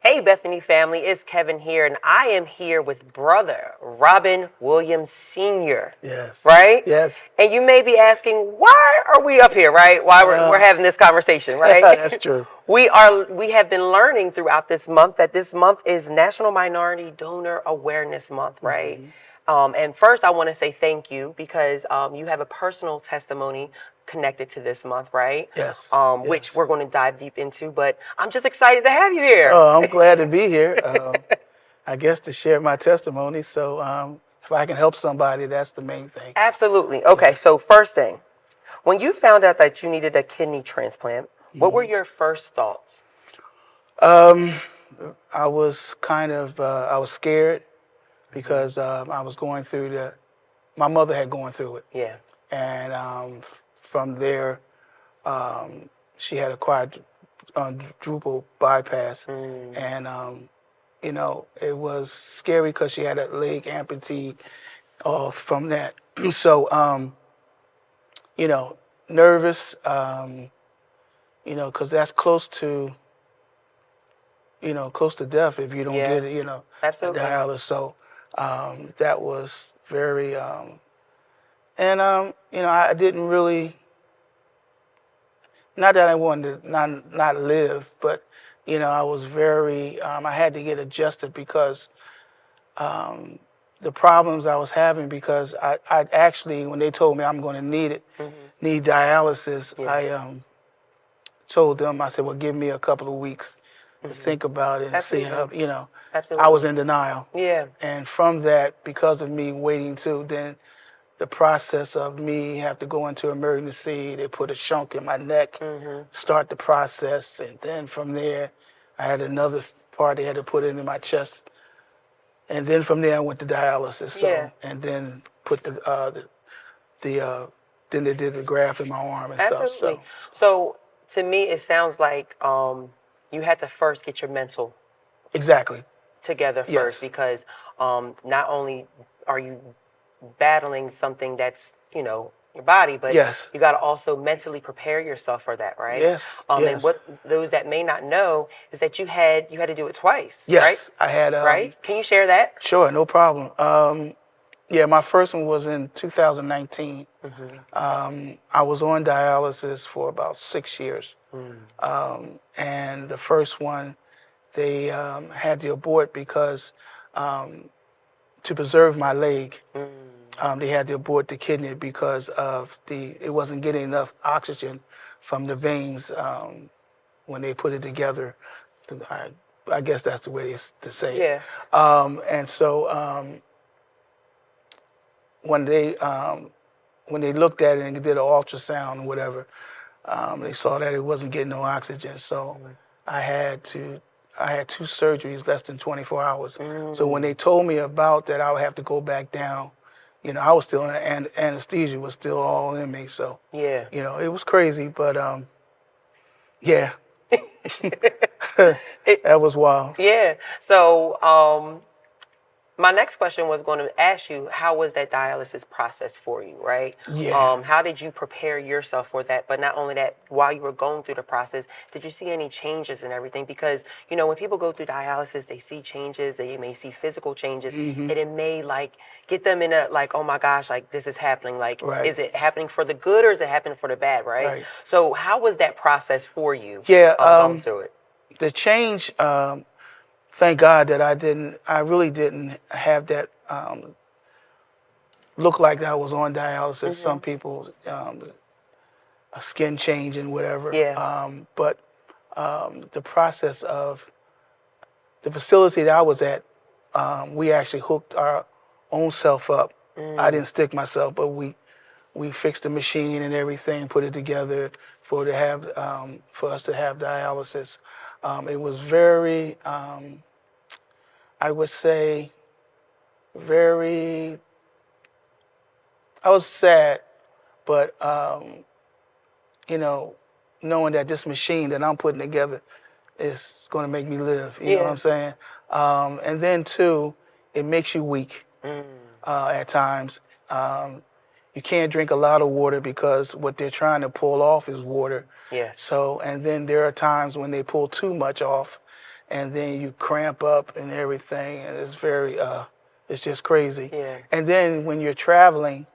Hey, Bethany family, it's Kevin here, and I am here with brother Robin Williams Sr. Yes. Right? Yes. And you may be asking, why are we up here, right? Why we're having this conversation, right? That's true. We have been learning throughout this month that this month is National Minority Donor Awareness Month, right? And first, I want to say thank you because you have a personal testimony connected to this month, right? Yes. Which Yes. we're going to dive deep into. But I'm just excited to have you here. Oh, I'm glad to be here. I guess to share my testimony. So if I can help somebody, that's the main thing. Absolutely. Okay, so first thing, when you found out that you needed a kidney transplant, what were your first thoughts? I was I was scared because I was going through my mother had gone through it. Yeah. And from there, she had a quadruple bypass. And, it was scary because she had a leg amputee off from that. So, nervous, because that's close to death if you don't Yeah. get it, a Absolutely. dialysis. So that was very, I didn't really, not that I wanted to not live, but, I was very, I had to get adjusted because the problems I was having because I actually, when they told me I'm going to need dialysis, Yeah. I told them, I said, well, give me a couple of weeks to think about it and see how, Absolutely. I Absolutely. was in denial. Yeah. And from that, because of me waiting to then the process of me have to go into emergency, they put a shunt in my neck, start the process, and then from there, I had another part they had to put into my chest, and then from there I went to dialysis. So Yeah. and then put then they did the graft in my arm and stuff. Absolutely. So to me, it sounds like you had to first get your mental Exactly. together Yes. first because not only are you battling something that's, your body, but Yes. you got to also mentally prepare yourself for that, right? Yes. And Yes. what those that may not know is that you had to do it twice, Yes, right? I had. Right? Can you share that? Sure, no problem. Yeah, my first one was in 2019. I was on dialysis for about 6 years. And the first one, they had to abort because to preserve my leg, they had to abort the kidney because of it wasn't getting enough oxygen from the veins when they put it together. I guess that's the way to say it. Yeah. And so when they looked at it and did an ultrasound or whatever, they saw that it wasn't getting no oxygen. So I had two surgeries less than 24 hours. So when they told me about that, I would have to go back down. I was still in anesthesia was still all in me. So Yeah. it was crazy, but yeah, that was wild. Yeah. So my next question was going to ask you, how was that dialysis process for you, right? Yeah. How did you prepare yourself for that? But not only that, while you were going through the process, did you see any changes and everything? Because, when people go through dialysis, they see changes, they may see physical changes, and it may get them in a oh my gosh, this is happening. Right. Is it happening for the good or is it happening for the bad, right? Right. So how was that process for you? Yeah, Going through it. The change. Thank God that I really didn't have that look like I was on dialysis. Some people, a skin change and whatever. Yeah. But the process of the facility that I was at, we actually hooked our own self up. I didn't stick myself, but we fixed the machine and everything, put it together for us to have dialysis. It was very, I would say, I was sad, but knowing that this machine that I'm putting together is going to make me live. You know what I'm saying? And then too, it makes you weak at times. You can't drink a lot of water because what they're trying to pull off is water. Yes. So, and then there are times when they pull too much off, and then you cramp up and everything, and it's very, it's just crazy. Yeah. And then when you're traveling,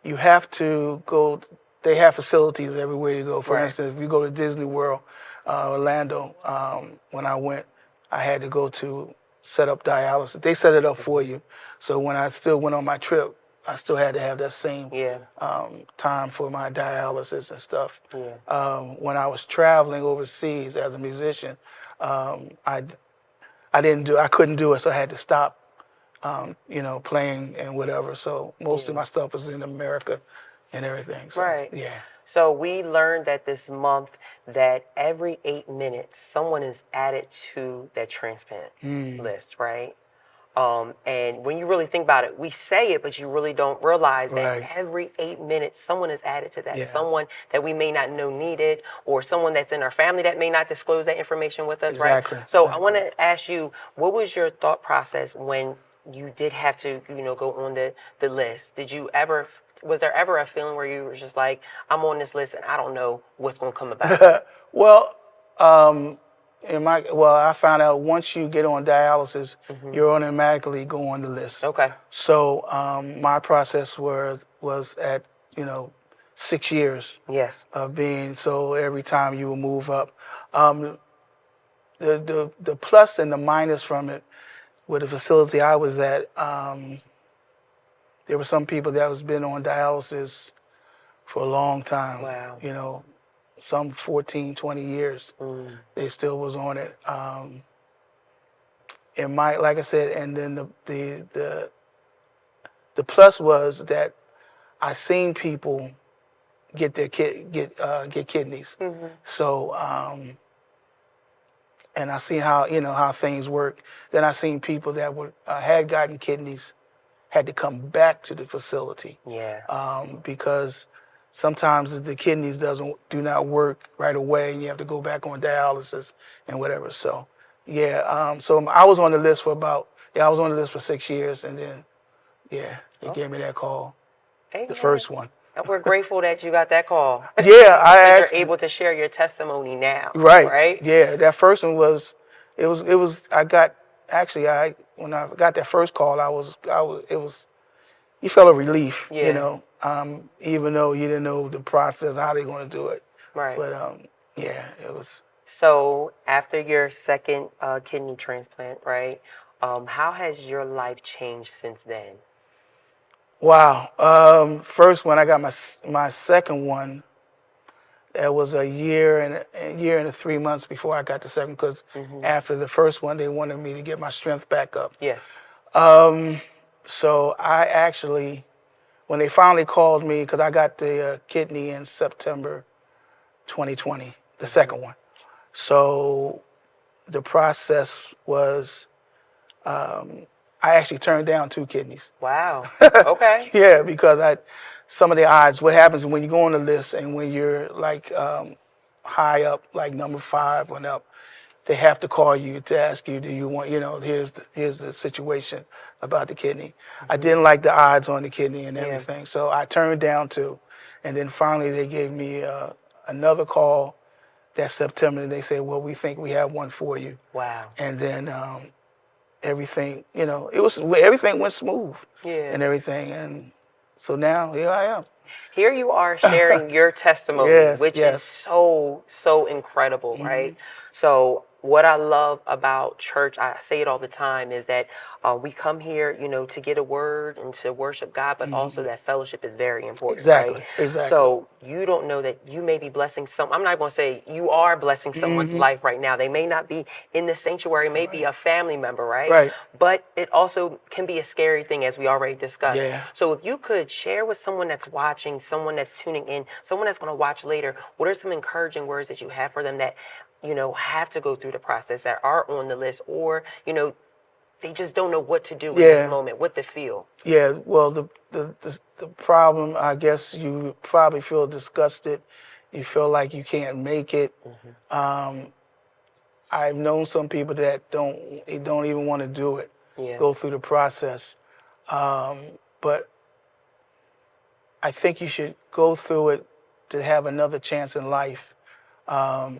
you have to go. They have facilities everywhere you go. For Right. instance, if you go to Disney World, Orlando, when I went, I had to go to set up dialysis. They set it up for you. So when I still went on my trip, I still had to have that same Yeah. time for my dialysis and stuff. Yeah. When I was traveling overseas as a musician, I couldn't do it, so I had to stop, playing and whatever. So most of Yeah. my stuff was in America and everything. So Right. yeah, So we learned that this month that every 8 minutes someone is added to that transplant list, right? And when you really think about it, we say it, but you really don't realize that right, every 8 minutes someone is added to that. yeah, Someone that we may not know needed, or someone that's in our family that may not disclose that information with us, right? exactly, So I want exactly. to ask you, what was your thought process when you did have to, go on the list? Was there ever a feeling where you were just like, I'm on this list and I don't know what's going to come about? Well, I found out once you get on dialysis, you're automatically go on the list. Okay. So my process was at 6 years Yes. of being. So every time you will move up, um, the plus and the minus from it with the facility I was at, there were some people that was been on dialysis for a long time. Wow. Some 14, 20 years. They still was on it. Like I said, and then the plus was that I seen people get their get kidneys. So and I seen how things work. Then I seen people that had gotten kidneys had to come back to the facility Yeah. because sometimes the kidneys do not work right away, and you have to go back on dialysis and whatever. So yeah, so I was on the list I was on the list for 6 years, and then yeah, they gave me that call, the Amen. first one. And we're grateful that you got that call. Yeah, I That you're actually able to share your testimony now. right. Right? Yeah, that first one it was I got actually I when I got that first call it was you felt a relief, Yeah. even though you didn't know the process, how they're going to do it. Right. But yeah, it was. So after your second kidney transplant, right? How has your life changed since then? Wow. First, when I got my second one, that was a year and 3 months before I got the second, because after the first one, they wanted me to get my strength back up. Yes. So I actually, when they finally called me, because I got the kidney in September 2020, the second one. So the process was, I actually turned down 2 kidneys. Wow. Okay. Yeah, because some of the odds, what happens when you go on the list and when you're like high up, like number 5 and up, they have to call you to ask you, do you want, here's the situation about the kidney. I didn't like the odds on the kidney and Yeah. everything, so I turned down 2. And then finally they gave me another call that September, and they said, well, we think we have one for you. Wow. And then everything went smooth Yeah. and everything. And so now here I am. Here you are sharing your testimony, Yes, which is yes. so incredible, right? So what I love about church, I say it all the time, is that we come here, to get a word and to worship God, but also that fellowship is very important, right? Exactly. So you don't know that you may be blessing I'm not going to say you are blessing someone's life right now. They may not be in the sanctuary, may be a family member, right? Right. But it also can be a scary thing, as we already discussed. Yeah. So if you could share with someone that's watching, someone that's tuning in, someone that's going to watch later, what are some encouraging words that you have for them that, have to go through the process, that are on the list, or, they just don't know what to do in this Yeah. moment, what to feel? Yeah, well, the problem, I guess you probably feel disgusted. You feel like you can't make it. I've known some people that don't even want to do it, Yeah. go through the process. But I think you should go through it to have another chance in life,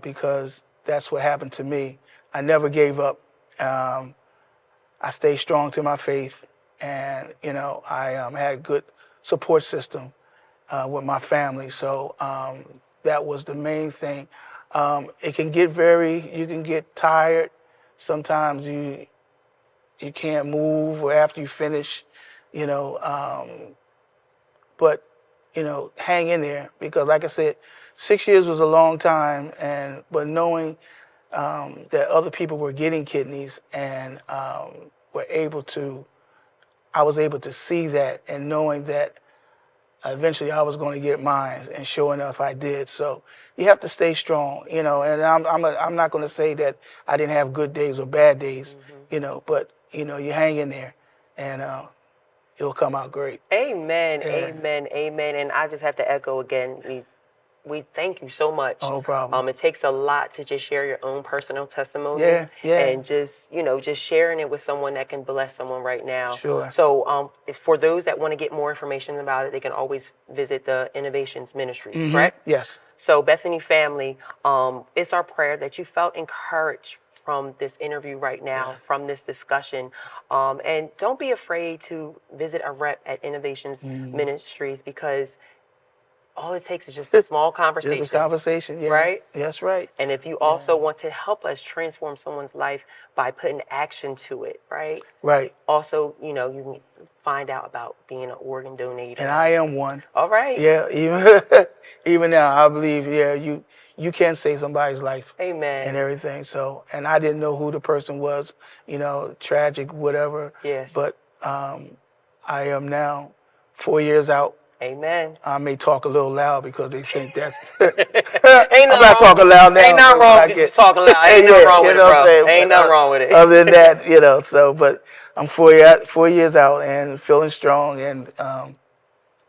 because that's what happened to me. I never gave up. I stayed strong to my faith, and I had a good support system with my family. So that was the main thing. It can get you can get tired. Sometimes you can't move or after you finish, you know. But hang in there because, like I said, 6 years was a long time, but knowing that other people were getting kidneys and were able to, I was able to see that, and knowing that eventually I was going to get mine, and sure enough, I did. So you have to stay strong, And I'm not going to say that I didn't have good days or bad days, but you hang in there, and it'll come out great. Amen, Yeah. amen, amen. And I just have to echo again. We thank you so much. No problem. It takes a lot to just share your own personal testimonies, Yeah. and just just sharing it with someone that can bless someone right now. Sure. So for those that want to get more information about it, they can always visit the Innovations Ministries, correct? Yes. So Bethany family, it's our prayer that you felt encouraged from this interview right now, from this discussion. And don't be afraid to visit a rep at Innovations Ministries, because all it takes is just a small conversation. Just a conversation, yeah. Right? That's right. And if you also want to help us transform someone's life by putting action to it, right? Right. Also, you can find out about being an organ donator. And I am one. All right. Yeah, even now, I believe, you can save somebody's life. Amen. And everything. So, and I didn't know who the person was, tragic, whatever. Yes. But I am now 4 years out. Amen. I may talk a little loud because they think that's. I'm not talking loud now. Ain't nothing wrong with talking loud. Ain't nothing wrong with it, bro. Ain't nothing wrong with it. Other than that, so, but I'm 4 years out and feeling strong, and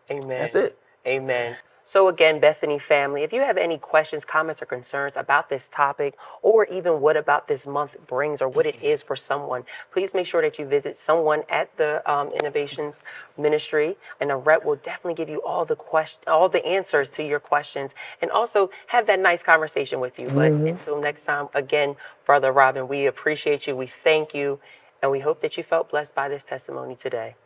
Amen. That's it. Amen. So again, Bethany family, if you have any questions, comments, or concerns about this topic, or even what about this month brings or what it is for someone, please make sure that you visit someone at the Innovations Ministry, and a rep will definitely give you all the answers to your questions, and also have that nice conversation with you. But until next time, again, Brother Robin, we appreciate you, we thank you, and we hope that you felt blessed by this testimony today.